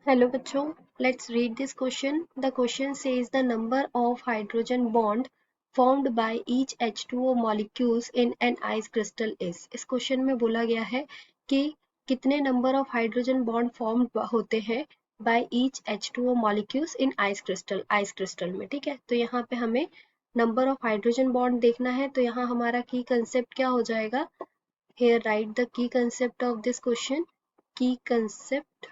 Hello बच्चों, let's read this question. The question says the number of hydrogen bond formed by each H2O molecules in an ice crystal is. इस question में बोला गया है कि कितने number of hydrogen bond form होते हैं by each H2O molecules in ice crystal में. ठीक है, तो यहाँ पे हमें नंबर ऑफ हाइड्रोजन बॉन्ड देखना है. तो यहाँ हमारा की कंसेप्ट क्या हो जाएगा? Here write the key concept of this question. Key concept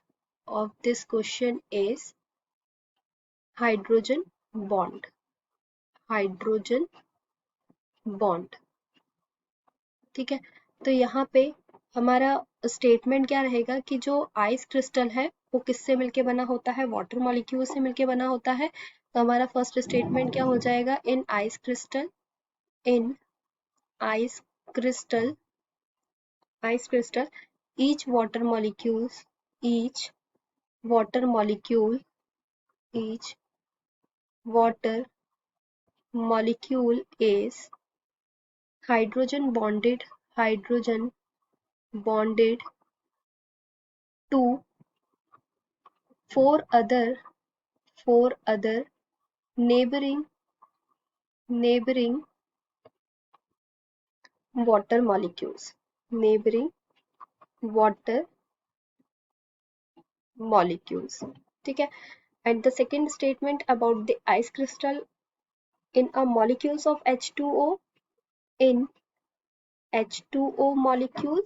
of this question is hydrogen bond. Hydrogen bond. ठीक है, तो यहाँ पे हमारा स्टेटमेंट क्या रहेगा कि जो आइस क्रिस्टल है वो किससे मिलके बना होता है? वाटर मॉलिक्यूल से मिलके बना होता है. तो हमारा फर्स्ट स्टेटमेंट क्या हो जाएगा? In ice crystal crystal each water molecules each water molecule each water molecule is hydrogen bonded to four other neighboring water molecules. ठीक है, and the second statement about the ice crystal in a molecules of H2O in H2O molecule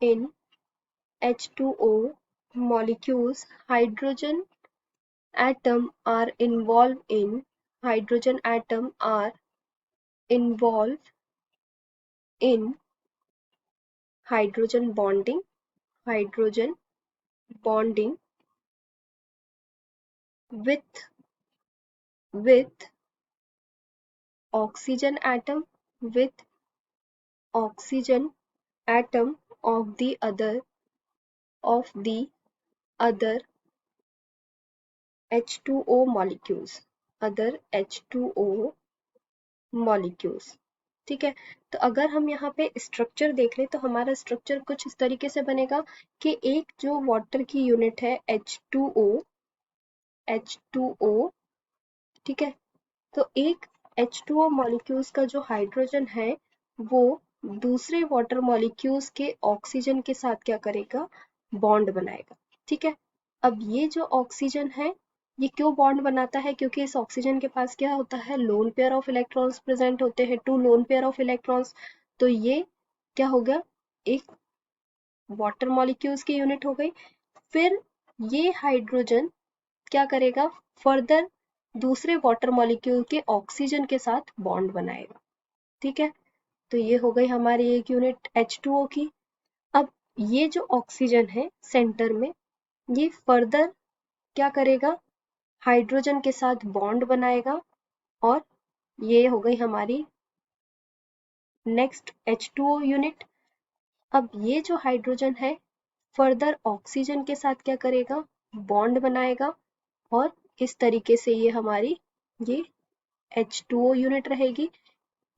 in H2O molecules hydrogen atom are involved in hydrogen atom are involved in hydrogen bonding with oxygen atom of the other H2O molecules. ठीक है, तो अगर हम यहाँ पे structure देख लें तो हमारा स्ट्रक्चर कुछ इस तरीके से बनेगा कि एक जो वाटर की यूनिट है H2O, ठीक है, तो एक H2O मॉलिक्यूल्स का जो हाइड्रोजन है वो दूसरे वाटर मॉलिक्यूल्स के ऑक्सीजन के साथ क्या करेगा? बॉन्ड बनाएगा. ठीक है, अब ये जो ऑक्सीजन है ये क्यों बॉन्ड बनाता है? क्योंकि इस ऑक्सीजन के पास क्या होता है? Loan pair of electrons present होते हैं, 2 लोन पेयर ऑफ इलेक्ट्रॉन्स. तो ये क्या हो गया? एक वाटर मॉलिक्यूल्स की यूनिट हो गई. फिर ये हाइड्रोजन क्या करेगा? फर्दर दूसरे वाटर मॉलिक्यूल के ऑक्सीजन के साथ बॉन्ड बनाएगा. ठीक है, तो ये हो गई हमारी एक यूनिट H2O की. अब ये जो ऑक्सीजन है सेंटर में ये फर्दर क्या करेगा? हाइड्रोजन के साथ बॉन्ड बनाएगा और ये हो गई हमारी नेक्स्ट H2O यूनिट. अब ये जो हाइड्रोजन है फर्दर ऑक्सीजन के साथ क्या करेगा? बॉन्ड बनाएगा और इस तरीके से ये हमारी ये H2O यूनिट रहेगी.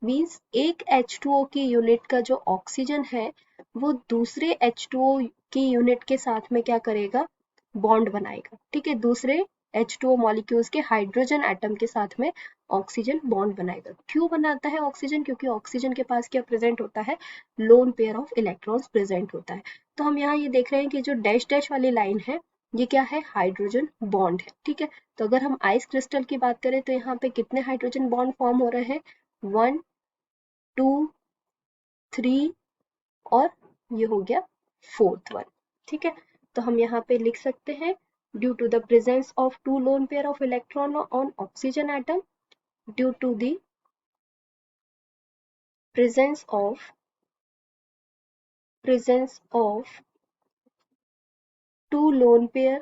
मीन्स एक H2O की यूनिट का जो ऑक्सीजन है वो दूसरे H2O की यूनिट के साथ में क्या करेगा? बॉन्ड बनाएगा. ठीक है, दूसरे H2O मॉलिक्यूल्स के हाइड्रोजन एटम के साथ में ऑक्सीजन बॉन्ड बनाएगा. क्यों बनाता है ऑक्सीजन? क्योंकि ऑक्सीजन के पास क्या प्रेजेंट होता है? Loan pair of electrons present होता है. तो हम यहाँ ये देख रहे हैं कि जो डैश डैश वाली लाइन है ये क्या है? हाइड्रोजन बॉन्ड है. ठीक है, तो अगर हम आइस क्रिस्टल की बात करें तो यहाँ पे कितने हाइड्रोजन बॉन्ड फॉर्म हो रहे हैं? 1 2 3 और ये हो गया 4th वन. ठीक है, तो हम यहाँ पे लिख सकते हैं due to the presence of 2 lone pair of electron on oxygen atom, due to the presence of 2 lone pair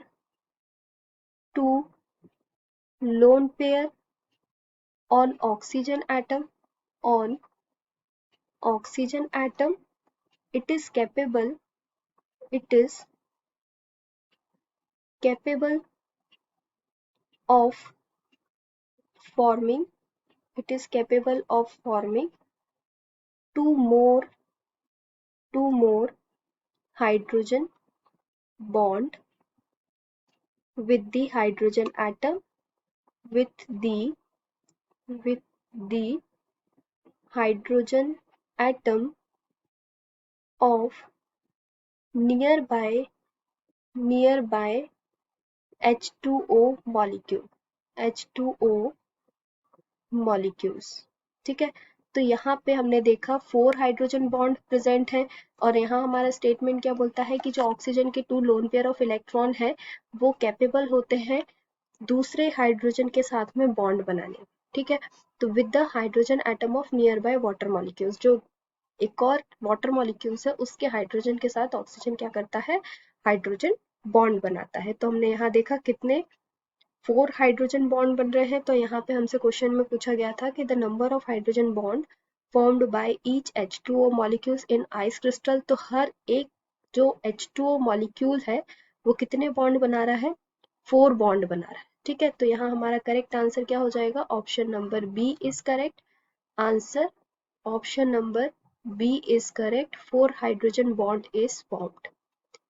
on oxygen atom, it is capable of forming 2 more hydrogen bond with the hydrogen atom with the hydrogen atom of nearby H2O molecules। ठीक है, तो यहाँ पे हमने देखा 4 hydrogen bond present है और यहाँ हमारा स्टेटमेंट क्या बोलता है कि जो ऑक्सीजन के 2 लोन पेयर ऑफ इलेक्ट्रॉन है वो कैपेबल होते हैं दूसरे हाइड्रोजन के साथ में बॉन्ड बनाने। ठीक है, तो with the hydrogen atom of near by water molecules, जो एक और वाटर मॉलिक्यूल्स है उसके हाइड्रोजन के साथ ऑक्सीजन क्या करता है, हाइड्रोजन बॉन्ड बनाता है। तो हमने यहाँ देखा कितने 4 हाइड्रोजन बॉन्ड बन रहे हैं। तो यहाँ पे हमसे क्वेश्चन में पूछा गया था कि the number of hydrogen bond formed by each H2O molecules in ice crystal, तो हर एक जो H2O मॉलिक्यूल है वो कितने बॉन्ड बना रहा है, 4 बॉन्ड बना रहा है। ठीक है, तो यहाँ हमारा करेक्ट आंसर क्या हो जाएगा, option number B is correct answer. Option number B is correct. 4 hydrogen bond is formed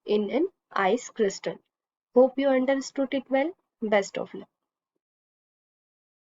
in an ice crystal. Hope you understood it well. Best of luck.